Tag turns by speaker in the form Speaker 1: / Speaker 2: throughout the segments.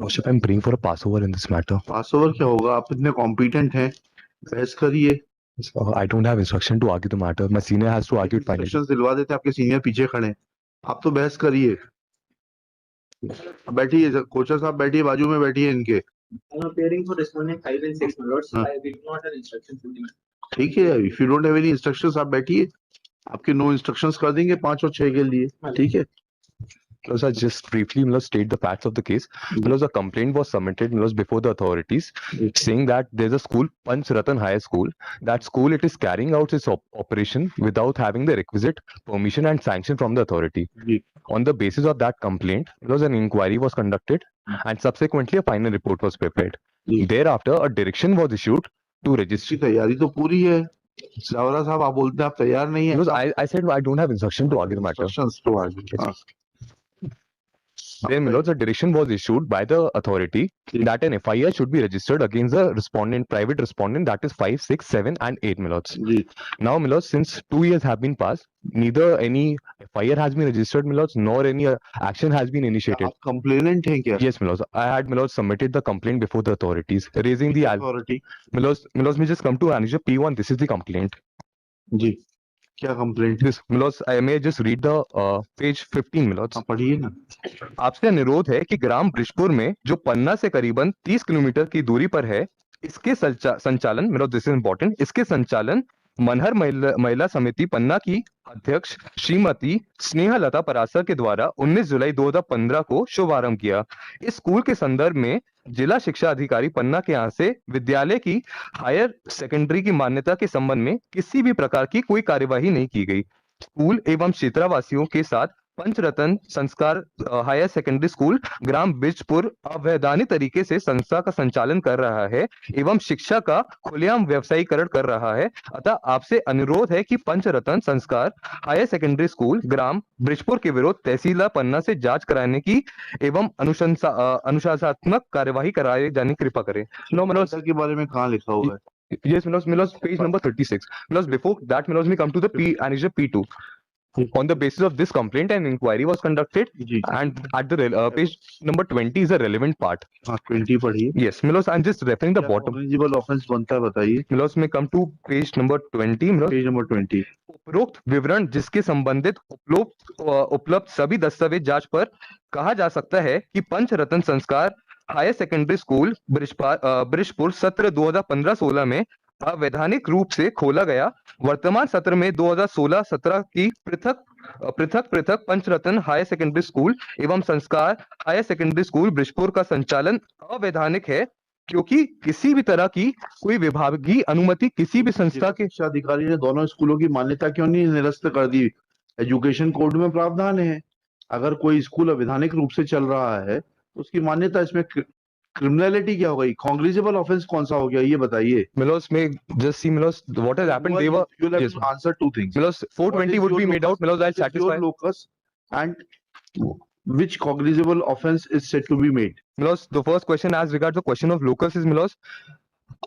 Speaker 1: Lordship, I'm praying for a passover in this matter.
Speaker 2: Pass over क्या होगा? आप इतने कॉम्पिटेंट हैं, बहस करिए।
Speaker 1: I don't have instruction to argue the matter. My senior has to argue it finally.
Speaker 2: Instructions दिलवा देते, आपके सीनियर पीछे खड़े हैं, आप तो बहस करिए। बैठिए कोचर साहब, बैठिए, बाजू में बैठिए इनके।
Speaker 3: I'm appearing for respondent 5 and 6, my lords.
Speaker 2: हाँ।
Speaker 3: I did not have instructions from the matter.
Speaker 2: ठीक है, if you don't have any instructions आप बैठिए, आपके नो इंस्ट्रक्शंस कर देंगे 5 और 6 के लिए। ठीक है,
Speaker 1: Because I just briefly state the facts of the case. Because a complaint was submitted before the authorities saying that there's a school, Panch Ratan High School. That school, it is carrying out its operation without having the requisite permission and sanction from the authority. On the basis of that complaint, an inquiry was conducted and subsequently a final report was prepared. Thereafter, a direction was issued to register.
Speaker 2: इसकी तैयारी तो पूरी है। सावरा साहब, आप बोलते हैं आप तैयार नहीं है।
Speaker 1: Because I said I don't have instruction to argue the matter.
Speaker 2: Instructions to argue. हाँ।
Speaker 1: Then, a direction was issued by the authority that an FIR should be registered against the respondent, private respondent, that is 5, 6, 7, and 8 Milods. Now, Milods, since 2 years have been passed, neither any FIR has been registered, Milods, nor any action has been initiated.
Speaker 2: आप complainant हैं क्या?
Speaker 1: Yes, Milods. I had submitted the complaint before the authorities, raising the
Speaker 2: authority.
Speaker 1: Milods, may just come to Annexure P1. This is the complaint.
Speaker 2: जी, क्या complaint?
Speaker 1: This, Milods, I may just read the page 15, Milods.
Speaker 2: पढ़िए ना।
Speaker 1: आपसे अनुरोध है कि ग्राम ब्रिजपुर में जो पन्ना से करीबन 30 किलोमीटर की दूरी पर है, इसके संचालन, दिस इज इंपॉर्टेंट, इसके संचालन मनहर महिला समिति पन्ना की अध्यक्ष श्रीमती स्नेहलता परासर के द्वारा 19 जुलाई 2015 को शुभारंभ किया। इस स्कूल के संदर्भ में जिला शिक्षा अधिकारी पन्ना के यहाँ से विद्यालय की हायर सेकेंडरी की मान्यता के संबंध में किसी भी प्रकार की कोई कार्यवाही नहीं की गई। स्कूल एवं क्षेत्रवासियों के साथ पंचरत्न संस्कार हायर सेकेंडरी स्कूल ग्राम ब्रिजपुर अवैधानिक तरीके से संस्था का संचालन कर रहा है एवं शिक्षा का खुलेआम व्यवसायीकरण कर रहा है। अतः आपसे अनुरोध है कि पंचरत्न संस्कार हायर सेकेंडरी स्कूल ग्राम ब्रिजपुर के विरुद्ध तहसील पन्ना से जांच कराने की एवं अनुशासनात्मक कार्यवाही कराए जाने की कृपा करें।
Speaker 2: के बारे में कहाँ लिखा हुआ है?
Speaker 1: Yes, page number 36. Before that, we come to the Annexure P2. On the basis of this complaint, an inquiry was conducted, and at the page number 20 is the relevant part.
Speaker 2: 20 पढ़िए।
Speaker 1: Yes, I'm just referring the bottom.
Speaker 2: Eligible offense बनता है बताइए।
Speaker 1: may come to page number 20.
Speaker 2: Page number 20.
Speaker 1: उपरोक्त विवरण जिसके संबंधित उपलब्ध सभी दस्तावेज जांच पर कहा जा सकता है कि पंचरत्न संस्कार हायर सेकेंडरी स्कूल ब्रिजपुर सत्र 2015-16 में अवैधानिक रूप से खोला गया। वर्तमान सत्र में 2016-17 की पृथक पंचरत्न हायर सेकेंडरी स्कूल एवं संस्कार हायर सेकेंडरी स्कूल ब्रिजपुर का संचालन अवैधानिक है, क्योंकि किसी भी तरह की कोई विभागीय अनुमति किसी भी संस्था के
Speaker 2: शिक्षा अधिकारी ने दोनों स्कूलों की मान्यता क्यों नहीं निरस्त कर दी? एजुकेशन कोड में प्रावधान है, अगर कोई स्कूल अवैधानिक रूप से चल रहा है तो उसकी मान्यता, इसमें क्रिमिनलिटी क्या हो गई? कॉन्ग्रेजेबल ऑफेंस कौन सा हो गया ये बताइए।
Speaker 1: Milos may just see Milos what has happened. They were
Speaker 2: you'll have to answer two things.
Speaker 1: Milos 420 would be made out. Milos, I'll satisfy.
Speaker 2: Your locus and which cognizable offense is said to be made?
Speaker 1: Milos, the first question as regards the question of locus is Milos,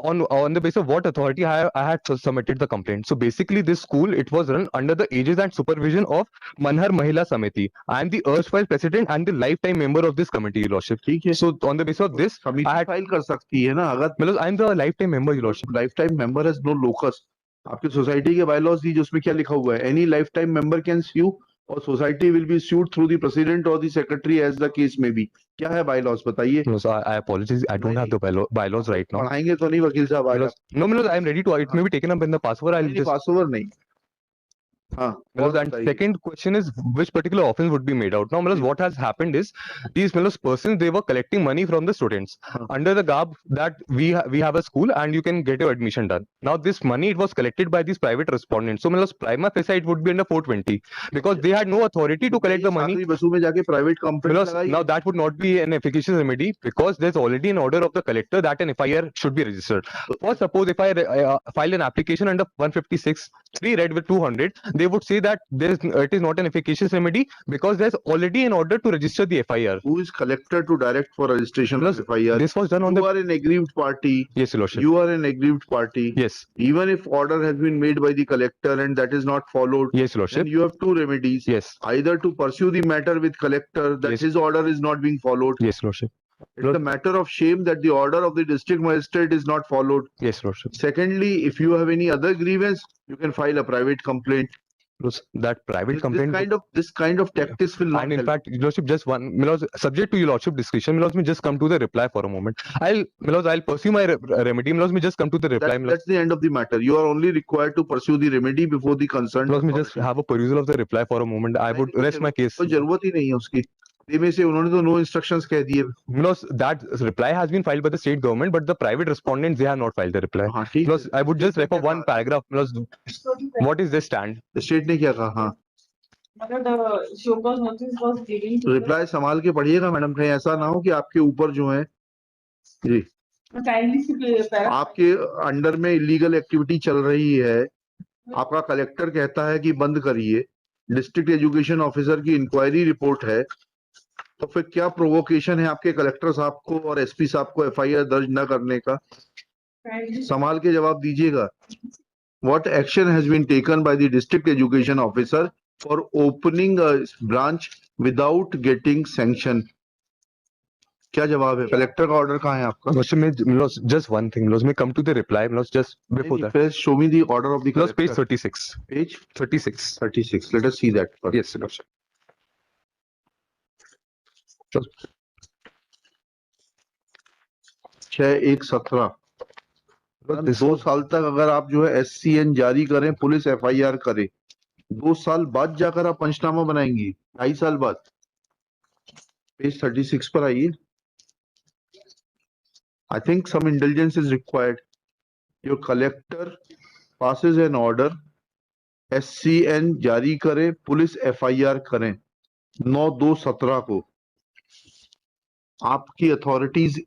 Speaker 1: on the basis of what authority I had submitted the complaint. So basically this school, it was run under the aegis and supervision of Manhar Mahila Samiti. I am the erstwhile president and the lifetime member of this committee, Your Lordship. So on the basis of this,
Speaker 2: I had file कर सकती है ना अगर
Speaker 1: Milos, I am the lifetime member, Your Lordship.
Speaker 2: Lifetime member has no locus. आपकी society के bylaws दीजिए, उसमें क्या लिखा हुआ है? Any lifetime member can sue or society will be sued through the president or the secretary as the case may be. क्या है बायलॉज बताइए?
Speaker 1: No, so I apologize. I don't have the bylaws right now.
Speaker 2: पढ़ाएंगे तो नहीं वकील साहब?
Speaker 1: No, Milos, I am ready to. It may be taken up in the passover. I'll just
Speaker 2: passover नहीं.
Speaker 1: Milos, and second question is which particular offense would be made out. Now, Milos, what has happened is these Milos persons, they were collecting money from the students under the garb that we have a school and you can get your admission done. Now, this money, it was collected by these private respondents. So, Milos, prima facie it would be under 420 because they had no authority to collect the money. Milos, now that would not be an efficacious remedy because there's already an order of the collector that an FIR should be registered. First, suppose if I file an application under 156, 3 read with 200, they would say that it is not an efficacious remedy because there's already an order to register the FIR.
Speaker 2: Who is collector to direct for registration of FIR?
Speaker 1: This was done on
Speaker 2: You are an aggrieved party.
Speaker 1: Yes, Your Lordship.
Speaker 2: You are an aggrieved party.
Speaker 1: Yes.
Speaker 2: Even if order has been made by the collector and that is not followed,
Speaker 1: yes, Your Lordship,
Speaker 2: then you have two remedies.
Speaker 1: Yes.
Speaker 2: Either to pursue the matter with collector that his order is not being followed.
Speaker 1: Yes, Lordship.
Speaker 2: It's a matter of shame that the order of the district magistrate is not followed.
Speaker 1: Yes, Lordship.
Speaker 2: Secondly, if you have any other grievance, you can file a private complaint.
Speaker 1: That private
Speaker 2: This
Speaker 1: complaint.
Speaker 2: kind of tactics will not
Speaker 1: And in
Speaker 2: help.
Speaker 1: fact, Your Lordship, just one, my lords, subject to your Lordship discretion, my lords, me just come to the reply for a moment. My lords, I'll pursue my remedy. My lords, me just come to the reply. My lords,
Speaker 2: That's the end of the matter. You are only required to pursue the remedy before the concerned
Speaker 1: my lords, me just
Speaker 2: authority.
Speaker 1: have a perusal of the reply for a moment. I would rest my case.
Speaker 2: कोई जरूरत ही नहीं है उसकी. में से उन्होंने तो no instructions कह दिए.
Speaker 1: My lords, that reply has been filed by the state government, but the private respondents, they have not filed the reply.
Speaker 2: हाँ
Speaker 1: My
Speaker 2: ठीक
Speaker 1: lords,
Speaker 2: है.
Speaker 1: I would just refer one paragraph. My lords, what is this stand?
Speaker 2: State ने क्या कहा? हाँ.
Speaker 4: The show cause notice was given to
Speaker 2: reply संभाल के पढ़िएगा मैडम, कहीं ऐसा ना हो कि आपके ऊपर जो है जी
Speaker 4: the kindly see
Speaker 2: आपके अंडर में इलीगल एक्टिविटी चल रही है, आपका कलेक्टर कहता है कि बंद करिए, डिस्ट्रिक्ट एजुकेशन ऑफिसर की इंक्वायरी रिपोर्ट है, तो फिर क्या प्रोवोकेशन है आपके कलेक्टर साहब को और एसपी साहब को एफआईआर दर्ज न करने का? संभाल के जवाब दीजिएगा. What action has been taken by the district education officer for opening a branch without getting sanction? क्या जवाब है? कलेक्टर का ऑर्डर कहाँ है आपका?
Speaker 1: Lordship, my lords, just one thing. My lords, may come to the reply. My lords, just before that.
Speaker 2: Please show me the order of the
Speaker 1: My lords, page
Speaker 2: collector.
Speaker 1: 36.
Speaker 2: Page
Speaker 1: 36.
Speaker 2: 36. Let us see that first.
Speaker 1: Yes, Lordship.
Speaker 2: छह एक 17.
Speaker 1: This
Speaker 2: 2 साल तक अगर आप जो है SCN जारी करें, पुलिस FIR करे, 2 साल बाद जाकर आप पंचनामा बनाएंगी, 2.5 साल बाद. पेज 36 पर आइए. I think some indulgence is required. Your collector passes an order, SCN जारी करे, पुलिस FIR करें 9/2/17 को. आपकी अथॉरिटीज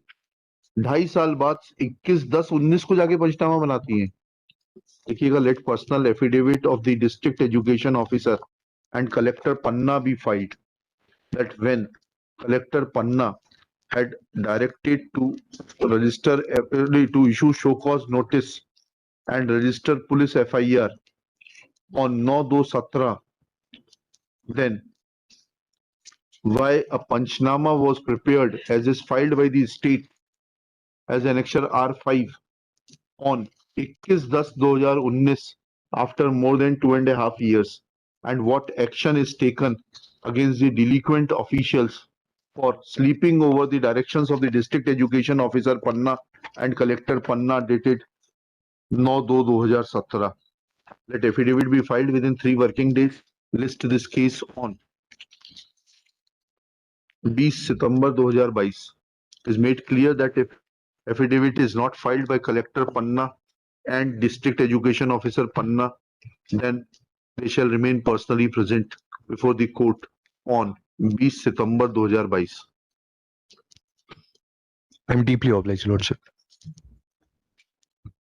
Speaker 2: 2.5 साल बाद 21/10/19 को जाके पंचनामा बनाती हैं. देखिएगा, let personal affidavit of the district education officer and collector Panna be filed that when collector Panna had directed to register to issue show cause notice and register police FIR on 9/2/17, then why a panchnama was prepared as is filed by the state as annexure R5 on 21/10/2019 after more than 2.5 years, and what action is taken against the delinquent officials for sleeping over the directions of the district education officer Panna and collector Panna dated 9/2/2017. Let affidavit be filed within 3 working days. List this case on 20 September 2022. It is made clear that if affidavit is not filed by collector Panna and district education officer Panna, then they shall remain personally present before the court on 20 September 2022.
Speaker 1: I'm deeply obliged, Lordship.